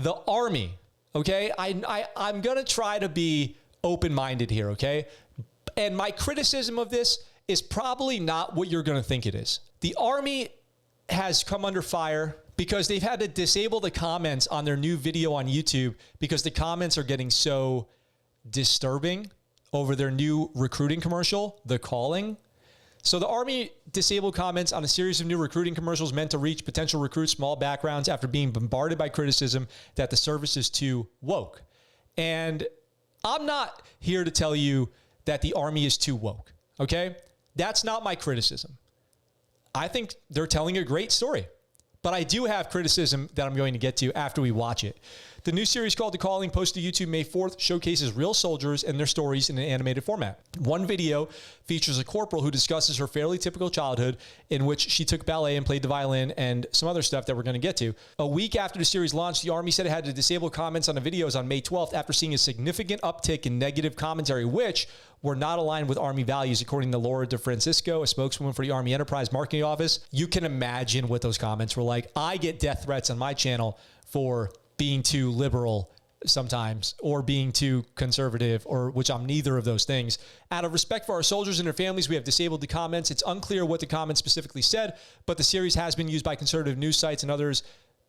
the Army, okay? I'm going to try to be open-minded here, okay? And my criticism of this is probably not what you're going to think it is. The Army has come under fire because they've had to disable the comments on their new video on YouTube because the comments are getting so disturbing over their new recruiting commercial, The Calling. So the Army disabled comments on a series of new recruiting commercials meant to reach potential recruits from all backgrounds after being bombarded by criticism that the service is too woke. And I'm not here to tell you that the Army is too woke, okay? That's not my criticism. I think they're telling a great story. But I do have criticism that I'm going to get to after we watch it. The new series called The Calling, posted to YouTube May 4th, showcases real soldiers and their stories in an animated format. One video features a corporal who discusses her fairly typical childhood in which she took ballet and played the violin and some other stuff that we're going to get to. A week after the series launched, the Army said it had to disable comments on the videos on May 12th after seeing a significant uptick in negative commentary, which were not aligned with Army values, according to Laura DeFrancisco, a spokeswoman for the Army Enterprise Marketing Office. You can imagine what those comments were like. I get death threats on my channel for being too liberal sometimes or being too conservative, or which I'm neither of those things. Out of respect for our soldiers and their families, we have disabled the comments. It's unclear what the comments specifically said, but the series has been used by conservative news sites and others.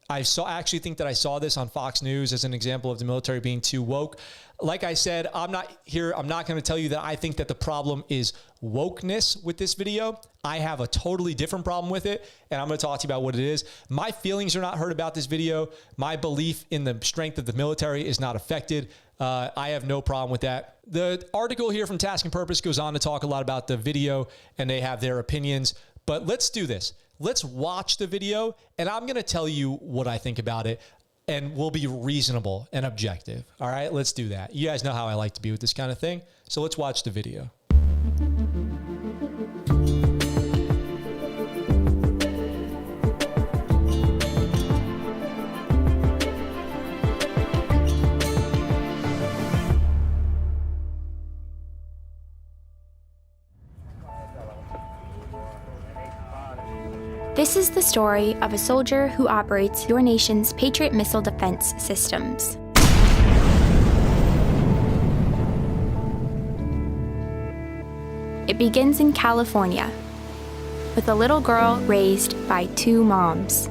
I actually think that I saw this on Fox News as an example of the military being too woke. Like I said, I'm not going to tell you that I think that the problem is wokeness with this video. I have a totally different problem with it, and I'm going to talk to you about what it is. My feelings are not hurt about this video. My belief in the strength of the military is not affected. I have no problem with that. The article here from Task and Purpose goes on to talk a lot about the video, and they have their opinions. But let's do this. Let's watch the video, and I'm going to tell you what I think about it, and we'll be reasonable and objective. All right, let's do that. You guys know how I like to be with this kind of thing, so let's watch the video. This is the story of a soldier who operates your nation's Patriot missile defense systems. It begins in California, with a little girl raised by two moms.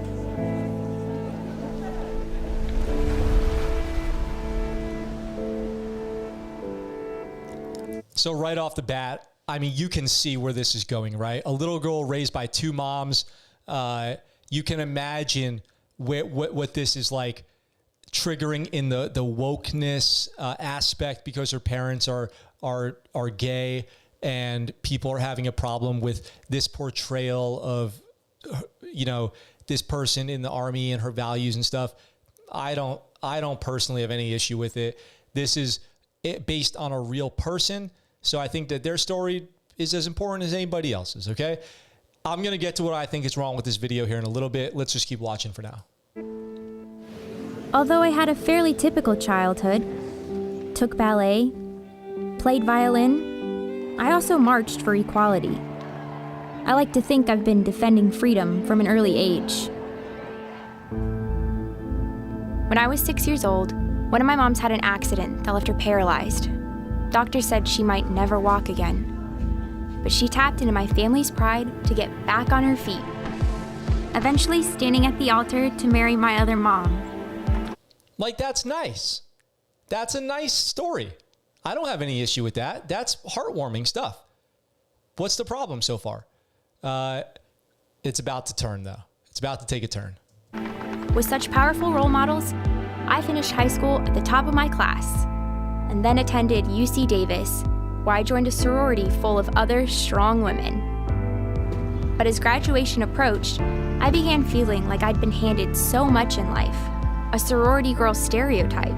So right off the bat, I mean, you can see where this is going, right? A little girl raised by two moms. You can imagine what this is like triggering in the wokeness aspect, because her parents are gay, and people are having a problem with this portrayal of, you know, this person in the Army and her values and stuff. I don't personally have any issue with it. This is based on a real person. So I think that their story is as important as anybody else's, okay? I'm going to get to what I think is wrong with this video here in a little bit. Let's just keep watching for now. Although I had a fairly typical childhood, took ballet, played violin, I also marched for equality. I like to think I've been defending freedom from an early age. When I was 6 years old, one of my moms had an accident that left her paralyzed. Doctors said she might never walk again. But she tapped into my family's pride to get back on her feet, eventually standing at the altar to marry my other mom. Like, that's nice. That's a nice story. I don't have any issue with that. That's heartwarming stuff. What's the problem so far? It's about to turn, though. It's about to take a turn. With such powerful role models, I finished high school at the top of my class, and then attended UC Davis, where I joined a sorority full of other strong women. But as graduation approached, I began feeling like I'd been handed so much in life, a sorority girl stereotype.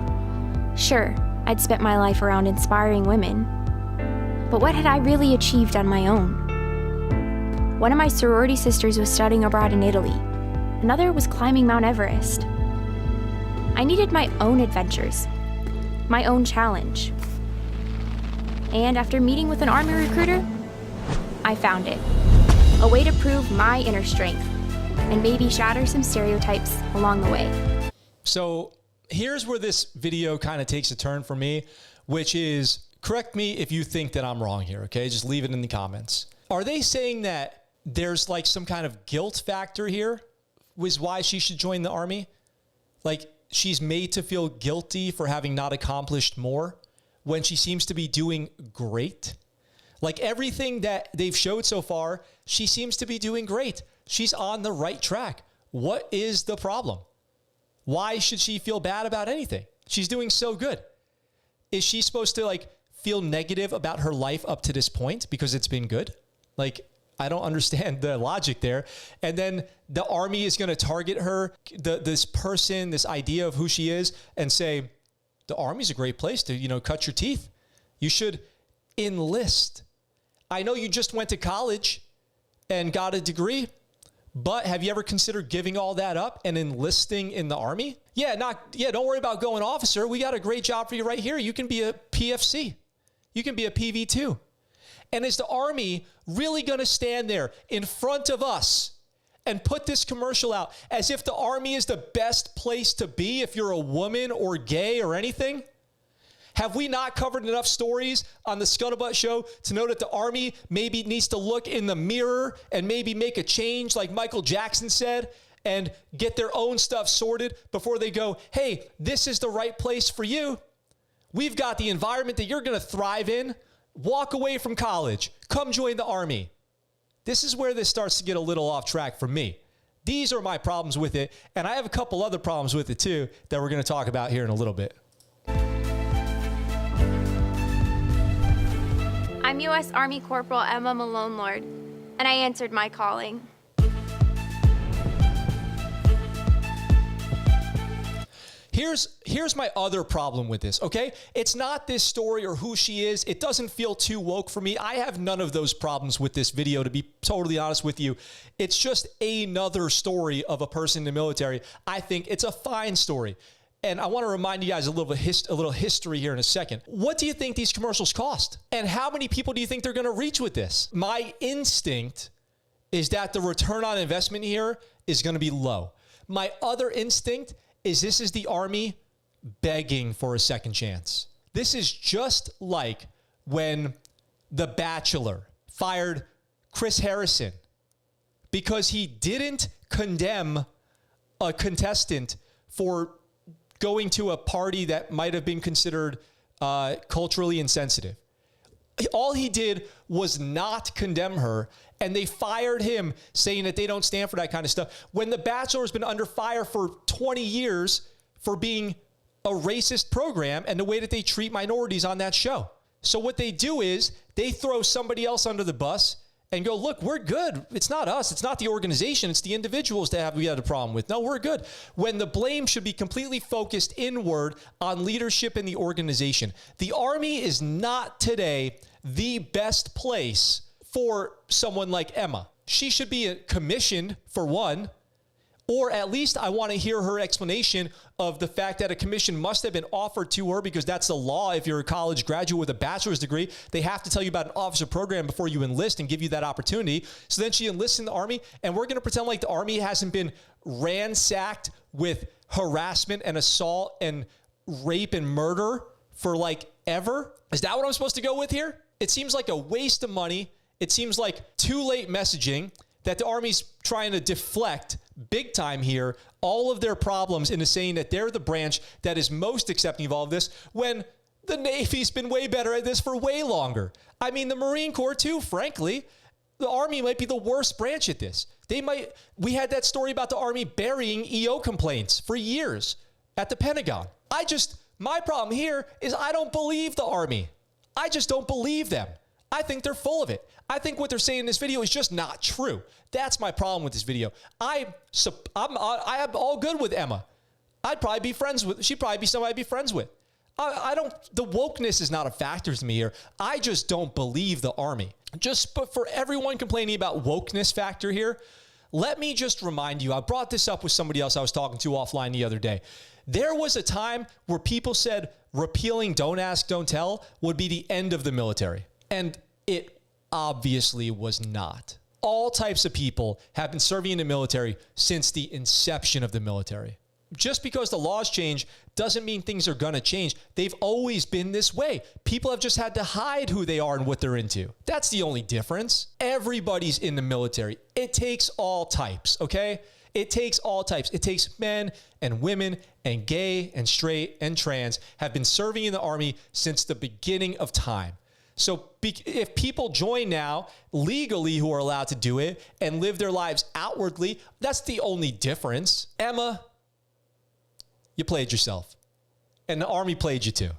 Sure, I'd spent my life around inspiring women, but what had I really achieved on my own? One of my sorority sisters was studying abroad in Italy. Another was climbing Mount Everest. I needed my own adventures, my own challenge. And after meeting with an Army recruiter, I found it. A way to prove my inner strength and maybe shatter some stereotypes along the way. So here's where this video kind of takes a turn for me, which is, correct me if you think that I'm wrong here, okay? Just leave it in the comments. Are they saying that there's like some kind of guilt factor here was why she should join the Army? Like she's made to feel guilty for having not accomplished more when she seems to be doing great? Like everything that they've showed so far, she seems to be doing great. She's on the right track. What is the problem? Why should she feel bad about anything? She's doing so good. Is she supposed to like feel negative about her life up to this point because it's been good? Like, I don't understand the logic there. And then the Army is going to target her, this person, this idea of who she is, and say, the Army's a great place to, cut your teeth. You should enlist. I know you just went to college and got a degree, but have you ever considered giving all that up and enlisting in the Army? Don't worry about going officer. We got a great job for you right here. You can be a PFC. You can be a PV2. And is the Army really going to stand there in front of us and put this commercial out as if the Army is the best place to be if you're a woman or gay or anything? Have we not covered enough stories on the ScuttleButt Show to know that the Army maybe needs to look in the mirror and maybe make a change like Michael Jackson said and get their own stuff sorted before they go, hey, this is the right place for you. We've got the environment that you're going to thrive in. Walk away from college. Come join the Army. This is where this starts to get a little off track for me. These are my problems with it, and I have a couple other problems with it too that we're going to talk about here in a little bit. I'm U.S. Army Corporal Emma Malone Lord, and I answered my calling. Here's my other problem with this, okay? It's not this story or who she is. It doesn't feel too woke for me. I have none of those problems with this video, to be totally honest with you. It's just another story of a person in the military. I think it's a fine story. And I want to remind you guys a little history here in a second. What do you think these commercials cost? And how many people do you think they're going to reach with this? My instinct is that the return on investment here is going to be low. My other instinct is this is the Army begging for a second chance. This is just like when The Bachelor fired Chris Harrison because he didn't condemn a contestant for going to a party that might have been considered culturally insensitive. All he did was not condemn her, and they fired him saying that they don't stand for that kind of stuff. When The Bachelor has been under fire for 20 years for being a racist program and the way that they treat minorities on that show. So what they do is they throw somebody else under the bus and go, look, we're good. It's not us. It's not the organization. It's the individuals that we had a problem with. No, we're good. When the blame should be completely focused inward on leadership in the organization. The Army is not today the best place for someone like Emma. She should be commissioned for one, or at least I want to hear her explanation of the fact that a commission must have been offered to her because that's the law. If you're a college graduate with a bachelor's degree, they have to tell you about an officer program before you enlist and give you that opportunity. So then she enlists in the Army, and we're going to pretend like the Army hasn't been ransacked with harassment and assault and rape and murder for like ever. Is that what I'm supposed to go with here? It seems like a waste of money. It seems like too late messaging that the Army's trying to deflect big time here all of their problems into saying that they're the branch that is most accepting of all of this when the Navy's been way better at this for way longer. I mean, the Marine Corps too, frankly. The Army might be the worst branch at this. We had that story about the Army burying EO complaints for years at the Pentagon. My problem here is I don't believe the Army. I just don't believe them. I think they're full of it. I think what they're saying in this video is just not true. That's my problem with this video. I'm all good with Emma. I'd probably be friends with, she'd probably be somebody I'd be friends with. The wokeness is not a factor to me here. I just don't believe the Army. But for everyone complaining about wokeness factor here, let me just remind you, I brought this up with somebody else I was talking to offline the other day. There was a time where people said repealing Don't Ask, Don't Tell would be the end of the military. And it obviously was not. All types of people have been serving in the military since the inception of the military. just because the laws change doesn't mean things are going to change. They've always been this way. People have just had to hide who they are and what they're into. That's the only difference. Everybody's in the military. It takes all types, okay? It takes all types. It takes men and women and gay and straight and trans have been serving in the Army since the beginning of time. So if people join now legally who are allowed to do it and live their lives outwardly, that's the only difference. Emma, you played yourself. And the Army played you too.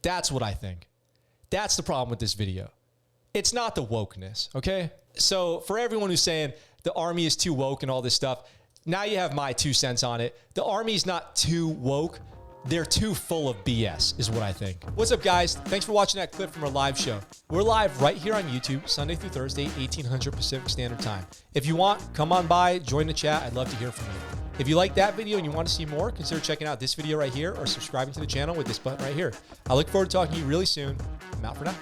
That's what I think. That's the problem with this video. It's not the wokeness, okay? So for everyone who's saying the Army is too woke and all this stuff, now you have my 2 cents on it. The Army's not too woke. They're too full of BS is what I think. What's up, guys? Thanks for watching that clip from our live show. We're live right here on YouTube, Sunday through Thursday, 1800 Pacific Standard Time. If you want, come on by, join the chat. I'd love to hear from you. If you like that video and you want to see more, consider checking out this video right here or subscribing to the channel with this button right here. I look forward to talking to you really soon. I'm out for now.